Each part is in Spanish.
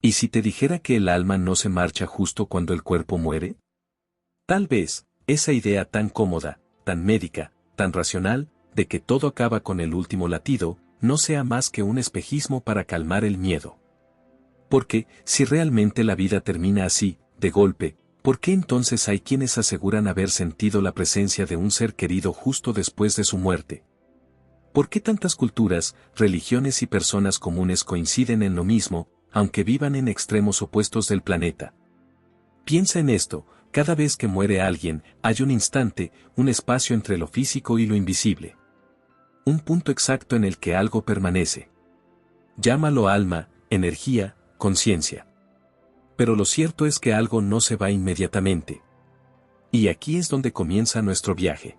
¿Y si te dijera que el alma no se marcha justo cuando el cuerpo muere? Tal vez, esa idea tan cómoda, tan médica, tan racional, de que todo acaba con el último latido, no sea más que un espejismo para calmar el miedo. Porque, si realmente la vida termina así, de golpe, ¿por qué entonces hay quienes aseguran haber sentido la presencia de un ser querido justo después de su muerte? ¿Por qué tantas culturas, religiones y personas comunes coinciden en lo mismo, aunque vivan en extremos opuestos del planeta? Piensa en esto, cada vez que muere alguien, hay un instante, un espacio entre lo físico y lo invisible. Un punto exacto en el que algo permanece. Llámalo alma, energía, conciencia. Pero lo cierto es que algo no se va inmediatamente. Y aquí es donde comienza nuestro viaje.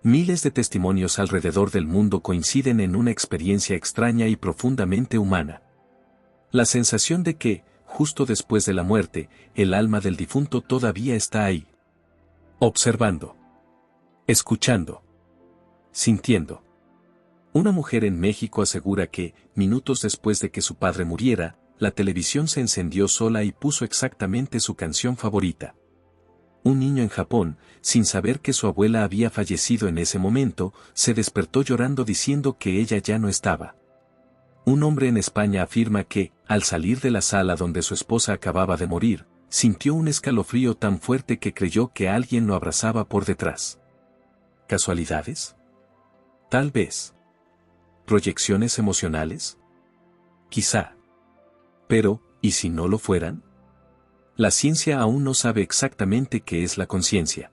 Miles de testimonios alrededor del mundo coinciden en una experiencia extraña y profundamente humana. La sensación de que, justo después de la muerte, el alma del difunto todavía está ahí. Observando. Escuchando. Sintiendo. Una mujer en México asegura que, minutos después de que su padre muriera, la televisión se encendió sola y puso exactamente su canción favorita. Un niño en Japón, sin saber que su abuela había fallecido en ese momento, se despertó llorando diciendo que ella ya no estaba. Un hombre en España afirma que, al salir de la sala donde su esposa acababa de morir, sintió un escalofrío tan fuerte que creyó que alguien lo abrazaba por detrás. ¿Casualidades? Tal vez. ¿Proyecciones emocionales? Quizá. Pero, ¿y si no lo fueran? La ciencia aún no sabe exactamente qué es la conciencia.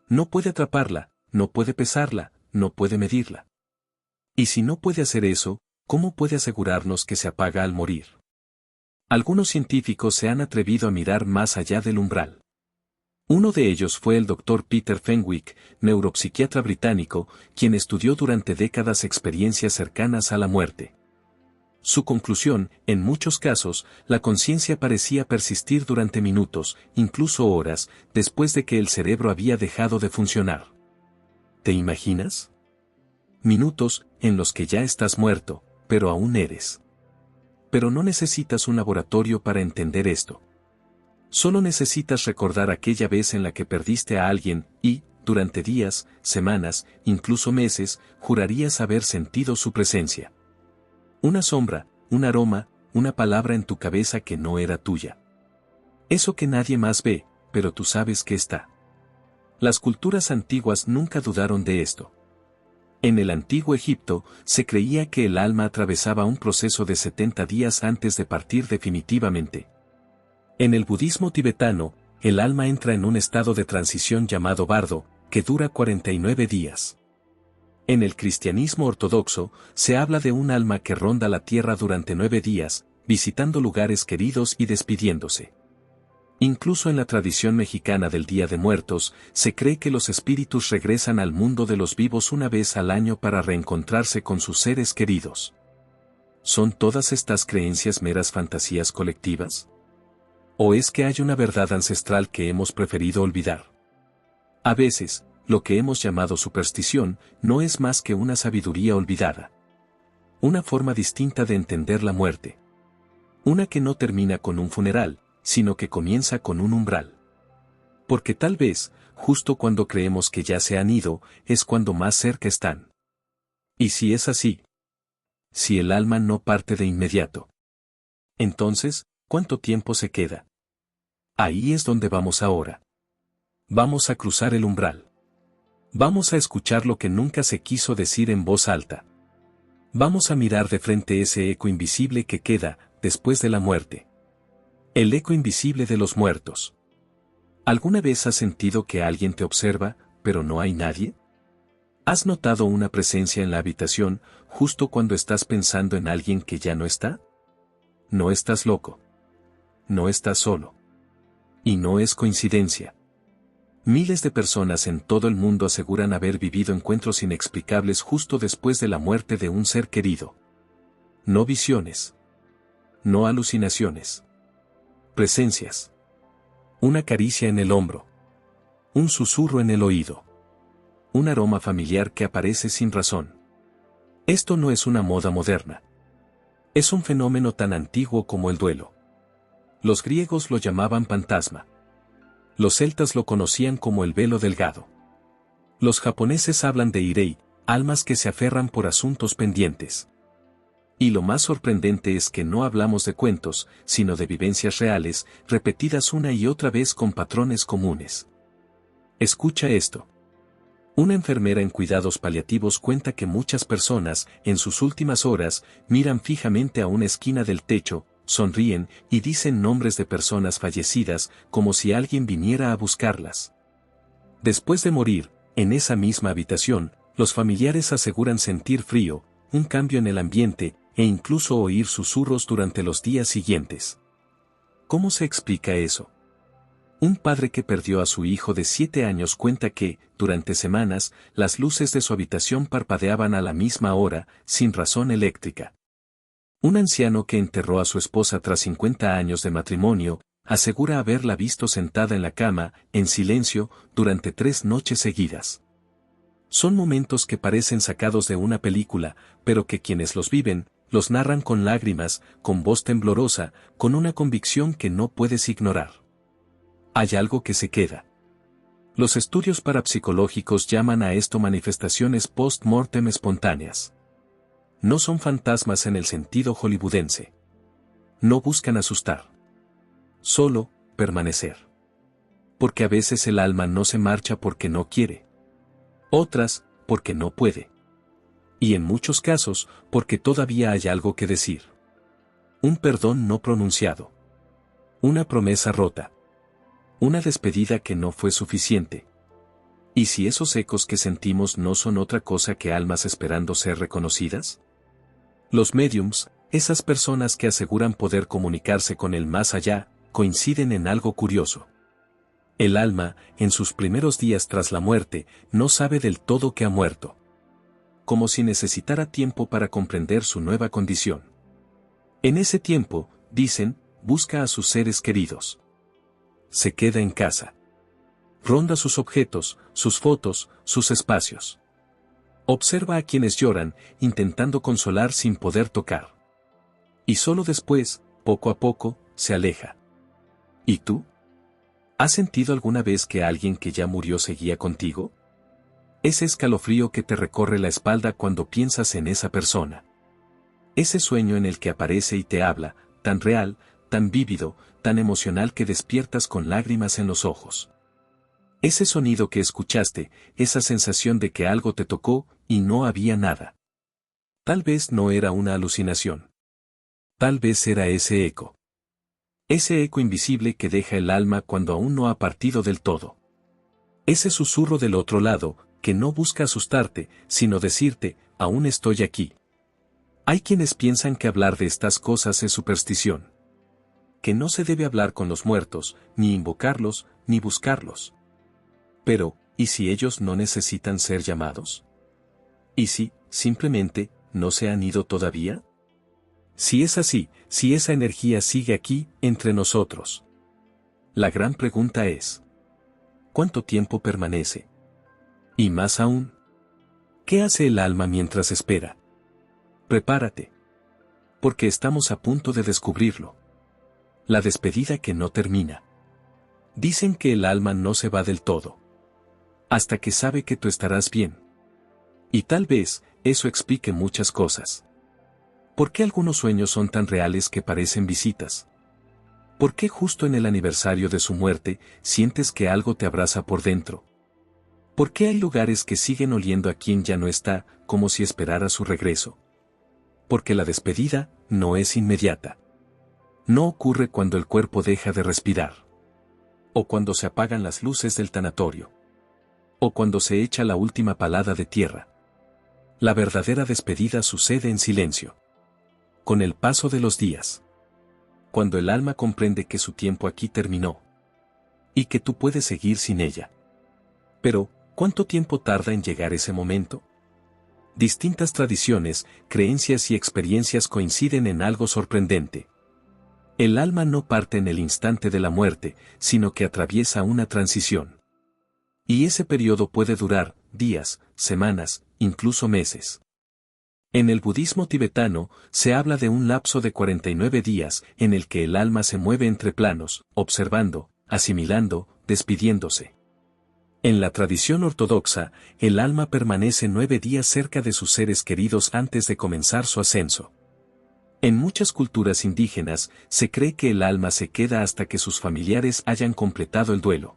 No puede atraparla, no puede pesarla, no puede medirla. Y si no puede hacer eso, ¿cómo puede asegurarnos que se apaga al morir? Algunos científicos se han atrevido a mirar más allá del umbral. Uno de ellos fue el Dr. Peter Fenwick, neuropsiquiatra británico, quien estudió durante décadas experiencias cercanas a la muerte. Su conclusión, en muchos casos, la conciencia parecía persistir durante minutos, incluso horas, después de que el cerebro había dejado de funcionar. ¿Te imaginas? Minutos, en los que ya estás muerto, pero aún eres. Pero no necesitas un laboratorio para entender esto. Solo necesitas recordar aquella vez en la que perdiste a alguien y, durante días, semanas, incluso meses, jurarías haber sentido su presencia. Una sombra, un aroma, una palabra en tu cabeza que no era tuya. Eso que nadie más ve, pero tú sabes que está. Las culturas antiguas nunca dudaron de esto. En el antiguo Egipto, se creía que el alma atravesaba un proceso de 70 días antes de partir definitivamente. En el budismo tibetano, el alma entra en un estado de transición llamado bardo, que dura 49 días. En el cristianismo ortodoxo, se habla de un alma que ronda la tierra durante 9 días, visitando lugares queridos y despidiéndose. Incluso en la tradición mexicana del Día de Muertos, se cree que los espíritus regresan al mundo de los vivos una vez al año para reencontrarse con sus seres queridos. ¿Son todas estas creencias meras fantasías colectivas? ¿O es que hay una verdad ancestral que hemos preferido olvidar? A veces, lo que hemos llamado superstición no es más que una sabiduría olvidada. Una forma distinta de entender la muerte. Una que no termina con un funeral, sino que comienza con un umbral. Porque tal vez, justo cuando creemos que ya se han ido, es cuando más cerca están. ¿Y si es así? Si el alma no parte de inmediato. Entonces, ¿cuánto tiempo se queda? Ahí es donde vamos ahora. Vamos a cruzar el umbral. Vamos a escuchar lo que nunca se quiso decir en voz alta. Vamos a mirar de frente ese eco invisible que queda, después de la muerte. El eco invisible de los muertos. ¿Alguna vez has sentido que alguien te observa, pero no hay nadie? ¿Has notado una presencia en la habitación, justo cuando estás pensando en alguien que ya no está? No estás loco. No estás solo. Y no es coincidencia. Miles de personas en todo el mundo aseguran haber vivido encuentros inexplicables justo después de la muerte de un ser querido. No visiones. No alucinaciones. Presencias. Una caricia en el hombro. Un susurro en el oído. Un aroma familiar que aparece sin razón. Esto no es una moda moderna. Es un fenómeno tan antiguo como el duelo. Los griegos lo llamaban fantasma. Los celtas lo conocían como el velo delgado. Los japoneses hablan de irei, almas que se aferran por asuntos pendientes. Y lo más sorprendente es que no hablamos de cuentos, sino de vivencias reales, repetidas una y otra vez con patrones comunes. Escucha esto. Una enfermera en cuidados paliativos cuenta que muchas personas, en sus últimas horas, miran fijamente a una esquina del techo, sonríen y dicen nombres de personas fallecidas como si alguien viniera a buscarlas. Después de morir, en esa misma habitación, los familiares aseguran sentir frío, un cambio en el ambiente, e incluso oír susurros durante los días siguientes. ¿Cómo se explica eso? Un padre que perdió a su hijo de 7 años cuenta que, durante semanas, las luces de su habitación parpadeaban a la misma hora, sin razón eléctrica. Un anciano que enterró a su esposa tras 50 años de matrimonio, asegura haberla visto sentada en la cama, en silencio, durante 3 noches seguidas. Son momentos que parecen sacados de una película, pero que quienes los viven, los narran con lágrimas, con voz temblorosa, con una convicción que no puedes ignorar. Hay algo que se queda. Los estudios parapsicológicos llaman a esto manifestaciones post-mortem espontáneas. No son fantasmas en el sentido hollywoodense. No buscan asustar. Solo, permanecer. Porque a veces el alma no se marcha porque no quiere. Otras, porque no puede. Y en muchos casos, porque todavía hay algo que decir. Un perdón no pronunciado. Una promesa rota. Una despedida que no fue suficiente. ¿Y si esos ecos que sentimos no son otra cosa que almas esperando ser reconocidas? Los médiums, esas personas que aseguran poder comunicarse con el más allá, coinciden en algo curioso. El alma, en sus primeros días tras la muerte, no sabe del todo que ha muerto. Como si necesitara tiempo para comprender su nueva condición. En ese tiempo, dicen, busca a sus seres queridos. Se queda en casa. Ronda sus objetos, sus fotos, sus espacios. Observa a quienes lloran, intentando consolar sin poder tocar. Y solo después, poco a poco, se aleja. ¿Y tú? ¿Has sentido alguna vez que alguien que ya murió seguía contigo? Ese escalofrío que te recorre la espalda cuando piensas en esa persona. Ese sueño en el que aparece y te habla, tan real, tan vívido, tan emocional que despiertas con lágrimas en los ojos. Ese sonido que escuchaste, esa sensación de que algo te tocó y no había nada. Tal vez no era una alucinación. Tal vez era ese eco. Ese eco invisible que deja el alma cuando aún no ha partido del todo. Ese susurro del otro lado, que no busca asustarte, sino decirte, aún estoy aquí. Hay quienes piensan que hablar de estas cosas es superstición. Que no se debe hablar con los muertos, ni invocarlos, ni buscarlos. Pero, ¿y si ellos no necesitan ser llamados? ¿Y si, simplemente, no se han ido todavía? Si es así, si esa energía sigue aquí, entre nosotros. La gran pregunta es, ¿cuánto tiempo permanece? Y más aún, ¿qué hace el alma mientras espera? Prepárate. Porque estamos a punto de descubrirlo. La despedida que no termina. Dicen que el alma no se va del todo. Hasta que sabe que tú estarás bien. Y tal vez, eso explique muchas cosas. ¿Por qué algunos sueños son tan reales que parecen visitas? ¿Por qué justo en el aniversario de su muerte, sientes que algo te abraza por dentro? ¿Por qué hay lugares que siguen oliendo a quien ya no está, como si esperara su regreso? Porque la despedida, no es inmediata. No ocurre cuando el cuerpo deja de respirar. O cuando se apagan las luces del tanatorio. O cuando se echa la última palada de tierra. La verdadera despedida sucede en silencio. Con el paso de los días. Cuando el alma comprende que su tiempo aquí terminó. Y que tú puedes seguir sin ella. Pero, ¿cuánto tiempo tarda en llegar ese momento? Distintas tradiciones, creencias y experiencias coinciden en algo sorprendente. El alma no parte en el instante de la muerte, sino que atraviesa una transición. Y ese periodo puede durar días, semanas, incluso meses. En el budismo tibetano, se habla de un lapso de 49 días en el que el alma se mueve entre planos, observando, asimilando, despidiéndose. En la tradición ortodoxa, el alma permanece 9 días cerca de sus seres queridos antes de comenzar su ascenso. En muchas culturas indígenas, se cree que el alma se queda hasta que sus familiares hayan completado el duelo.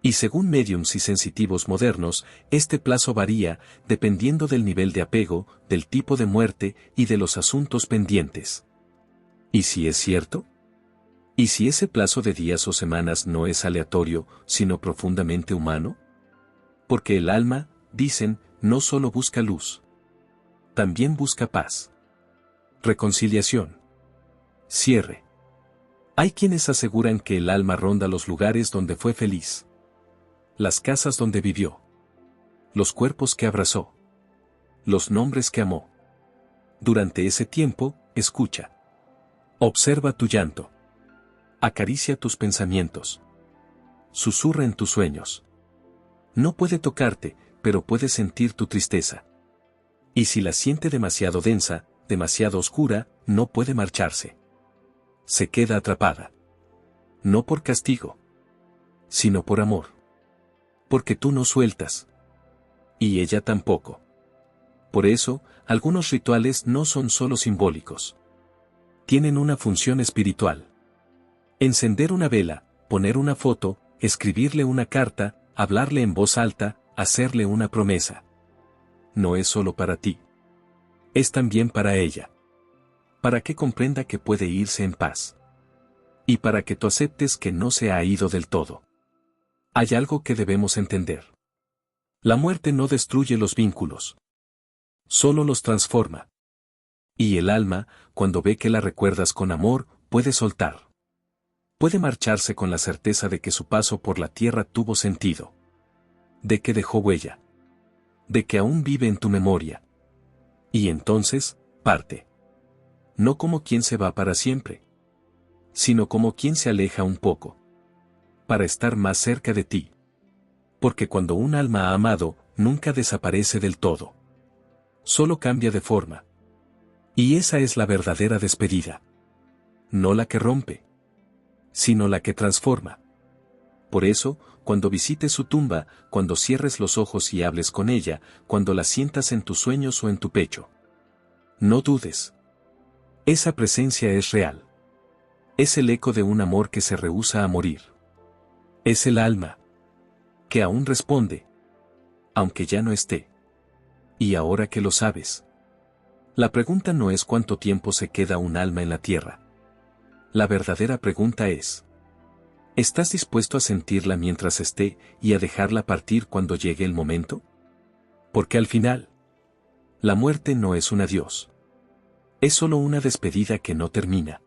Y según médiums y sensitivos modernos, este plazo varía, dependiendo del nivel de apego, del tipo de muerte y de los asuntos pendientes. ¿Y si es cierto? ¿Y si ese plazo de días o semanas no es aleatorio, sino profundamente humano? Porque el alma, dicen, no solo busca luz. También busca paz. Reconciliación. Cierre. Hay quienes aseguran que el alma ronda los lugares donde fue feliz. Las casas donde vivió. Los cuerpos que abrazó. Los nombres que amó. Durante ese tiempo, escucha. Observa tu llanto. Acaricia tus pensamientos. Susurra en tus sueños. No puede tocarte, pero puede sentir tu tristeza. Y si la siente demasiado densa, demasiado oscura, no puede marcharse. Se queda atrapada. No por castigo, sino por amor. Porque tú no sueltas. Y ella tampoco. Por eso, algunos rituales no son solo simbólicos. Tienen una función espiritual. Encender una vela, poner una foto, escribirle una carta, hablarle en voz alta, hacerle una promesa. No es solo para ti. Es también para ella. Para que comprenda que puede irse en paz. Y para que tú aceptes que no se ha ido del todo. Hay algo que debemos entender. La muerte no destruye los vínculos. Solo los transforma. Y el alma, cuando ve que la recuerdas con amor, puede soltar. Puede marcharse con la certeza de que su paso por la tierra tuvo sentido. De que dejó huella. De que aún vive en tu memoria. Y entonces, parte. No como quien se va para siempre, sino como quien se aleja un poco. Para estar más cerca de ti. Porque cuando un alma ha amado, nunca desaparece del todo. Solo cambia de forma. Y esa es la verdadera despedida. No la que rompe, sino la que transforma. Por eso, cuando visites su tumba, cuando cierres los ojos y hables con ella, cuando la sientas en tus sueños o en tu pecho. No dudes. Esa presencia es real. Es el eco de un amor que se rehúsa a morir. Es el alma que aún responde, aunque ya no esté. Y ahora que lo sabes, la pregunta no es cuánto tiempo se queda un alma en la tierra. La verdadera pregunta es, ¿estás dispuesto a sentirla mientras esté y a dejarla partir cuando llegue el momento? Porque al final, la muerte no es un adiós. Es solo una despedida que no termina.